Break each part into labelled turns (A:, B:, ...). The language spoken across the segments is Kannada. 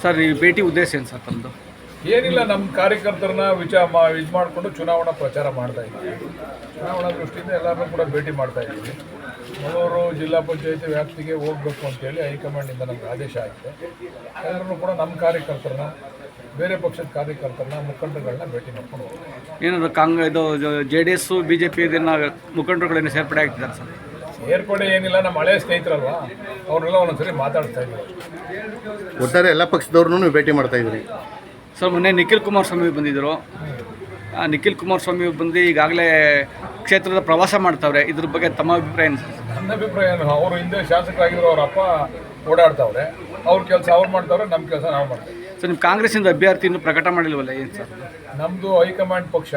A: ಸರ್ ಈ ಭೇಟಿ ಉದ್ದೇಶ ಏನು ಸರ್ ತಮ್ಮದು?
B: ಏನಿಲ್ಲ, ನಮ್ಮ ಕಾರ್ಯಕರ್ತರನ್ನ ಇದು ಮಾಡಿಕೊಂಡು ಚುನಾವಣಾ ಪ್ರಚಾರ ಮಾಡ್ತಾ ಇದ್ದೀವಿ. ಚುನಾವಣಾ ದೃಷ್ಟಿಯಿಂದ ಎಲ್ಲರನ್ನೂ ಕೂಡ ಭೇಟಿ ಮಾಡ್ತಾ ಇದ್ದೀವಿ. ಮಂಗಳೂರು ಜಿಲ್ಲಾ ಪಂಚಾಯತಿ ವ್ಯಾಪ್ತಿಗೆ ಹೋಗಬೇಕು ಅಂತೇಳಿ ಹೈಕಮಾಂಡಿಂದ ನಮ್ಗೆ ಆದೇಶ ಆಗಿದೆ. ಎಲ್ಲರನ್ನೂ ಕೂಡ ನಮ್ಮ ಕಾರ್ಯಕರ್ತರನ್ನ, ಬೇರೆ ಪಕ್ಷದ ಕಾರ್ಯಕರ್ತರನ್ನ, ಮುಖಂಡರುಗಳನ್ನ ಭೇಟಿ ಮಾಡ್ಕೊಂಡು ಹೋಗ್ತೀವಿ.
A: ಏನಾದರೂ ಇದು JDS BJP ಇದನ್ನು ಮುಖಂಡರುಗಳೇನು ಸೇರ್ಪಡೆ ಆಗ್ತಿದ್ದಾರೆ ಸರ್?
B: ಏರ್ಪಡೆ ಏನಿಲ್ಲ, ನಮ್ಮ ಹಳೆಯ ಸ್ನೇಹಿತರಲ್ವಾ, ಅವ್ರನ್ನೆಲ್ಲ ಒಂದೊಂದ್ಸರಿ ಮಾತಾಡ್ತಾ ಇದ್ದೀವಿ.
C: ಒಟ್ಟಾರೆ ಎಲ್ಲ ಪಕ್ಷದವ್ರನ್ನೂ ನೀವು ಭೇಟಿ ಮಾಡ್ತಾ ಇದ್ರಿ
A: ಸರ್. ಮೊನ್ನೆ ನಿಖಿಲ್ ಕುಮಾರಸ್ವಾಮಿ ಬಂದಿದ್ದರು. ನಿಖಿಲ್ ಕುಮಾರಸ್ವಾಮಿ ಬಂದು ಈಗಾಗಲೇ ಕ್ಷೇತ್ರದ ಪ್ರವಾಸ ಮಾಡ್ತಾವ್ರೆ. ಇದ್ರ ಬಗ್ಗೆ ತಮ್ಮ ಅಭಿಪ್ರಾಯ ಏನು ಸರ್?
B: ನನ್ನ ಅಭಿಪ್ರಾಯ ಏನು, ಅವರು ಹಿಂದೆ ಶಾಸಕರಾಗಿದ್ರು, ಅವ್ರ ಅಪ್ಪ ಓಡಾಡ್ತಾವ್ರೆ, ಅವ್ರ ಕೆಲಸ ಅವ್ರು ಮಾಡ್ತಾವ್ರೆ, ನಮ್ಮ ಕೆಲಸ ನಾವು ಮಾಡ್ತೀವಿ.
A: ಸರ್, ನಿಮ್ಮ ಕಾಂಗ್ರೆಸ್ಸಿಂದ ಅಭ್ಯರ್ಥಿ ಇನ್ನೂ ಪ್ರಕಟ ಮಾಡಿಲ್ವಲ್ಲ, ಏನು ಸರ್?
B: ನಮ್ಮದು ಹೈಕಮಾಂಡ್ ಪಕ್ಷ,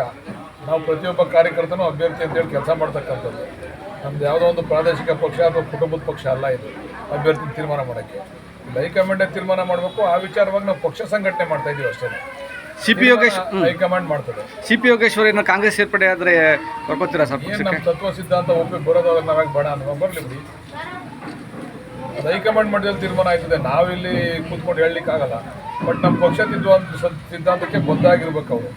B: ನಾವು ಪ್ರತಿಯೊಬ್ಬ ಕಾರ್ಯಕರ್ತನೂ ಅಭ್ಯರ್ಥಿ ಅಂತೇಳಿ ಕೆಲಸ ಮಾಡ್ತಕ್ಕಂಥದ್ದು. ನಮ್ದು ಯಾವುದೋ ಒಂದು ಪ್ರಾದೇಶಿಕ ಪಕ್ಷ ಅಥವಾ ಕುಟುಂಬದ ಪಕ್ಷ ಅಲ್ಲ ಇದು, ಅಭ್ಯರ್ಥಿ ತೀರ್ಮಾನ ಮಾಡೋಕ್ಕೆ. ಹೈಕಮಾಂಡೇ ತೀರ್ಮಾನ ಮಾಡಬೇಕು. ಆ ವಿಚಾರವಾಗಿ ನಾವು ಪಕ್ಷ ಸಂಘಟನೆ ಮಾಡ್ತಾ ಇದ್ದೀವಿ ಅಷ್ಟೇ.
A: CP ಯೋಗೇಶ್
B: ಹೈಕಮಾಂಡ್ ಮಾಡ್ತದೆ.
A: CP ಯೋಗೇಶ್ವರ್ ಏನೋ ಕಾಂಗ್ರೆಸ್ ಸೇರ್ಪಡೆ ಆದರೆ ಬರ್ಕೋತೀರಾ ಸರ್?
B: ಏನು ನಮ್ಮ ತತ್ವ ಸಿದ್ಧಾಂತ ಒಪ್ಪಿ ಬರೋದಾದ್ರೆ ನಾವಾಗಿ ಬೇಡ ಅನ್ನೋ ಬರಲಿ ಬಿಡಿ, ಅದು ಹೈಕಮಾಂಡ್ ಮಟ್ಟದಲ್ಲಿ ತೀರ್ಮಾನ ಆಯ್ತದೆ. ನಾವಿಲ್ಲಿ ಕೂತ್ಕೊಂಡು ಹೇಳಲಿಕ್ಕಾಗಲ್ಲ. ಬಟ್ ನಮ್ಮ ಪಕ್ಷ ಸಿದ್ಧಾಂತಕ್ಕೆ ಬದ್ಧಾಗಿರ್ಬೇಕು ಅವರು.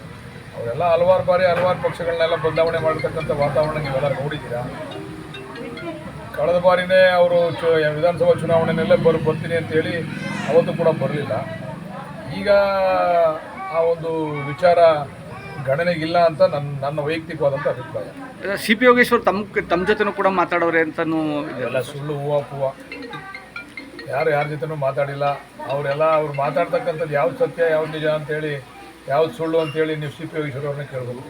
B: ಅವರೆಲ್ಲ ಹಲವಾರು ಬಾರಿ ಹಲವಾರು ಪಕ್ಷಗಳನ್ನೆಲ್ಲ ಬದಲಾವಣೆ ಮಾಡತಕ್ಕಂಥ ವಾತಾವರಣ ನೀವೆಲ್ಲ ನೋಡಿದ್ದೀರಾ. ಕಳೆದ ಬಾರಿನೇ ಅವರು ವಿಧಾನಸಭಾ ಚುನಾವಣೆಯಲ್ಲೇ ಬರ್ತೀನಿ ಅಂತೇಳಿ ಅವತ್ತು ಕೂಡ ಬರಲಿಲ್ಲ. ಈಗ ಆ ಒಂದು ವಿಚಾರ ಗಣನೆಗಿಲ್ಲ ಅಂತ ನನ್ನ ವೈಯಕ್ತಿಕವಾದಂಥ ಅಭಿಪ್ರಾಯ.
A: CP ಯೋಗೇಶ್ವರ್ ತಮ್ಮ ಜೊತೆನೂ ಕೂಡ ಮಾತಾಡೋರೆ ಅಂತಲೂ
B: ಎಲ್ಲ ಸುಳ್ಳು ಹೂವು. ಯಾರ ಜೊತೆನೂ ಮಾತಾಡಿಲ್ಲ. ಅವರೆಲ್ಲ ಅವ್ರು ಮಾತಾಡ್ತಕ್ಕಂಥದ್ದು ಯಾವ್ದು ಸತ್ಯ, ಯಾವ್ದು ನಿಜ ಅಂತೇಳಿ, ಯಾವ್ದು ಸುಳ್ಳು ಅಂತೇಳಿ ನೀವು CP ಯೋಗೇಶ್ವರ್ ಅವ್ರನ್ನ ಕೇಳಬೇಕು.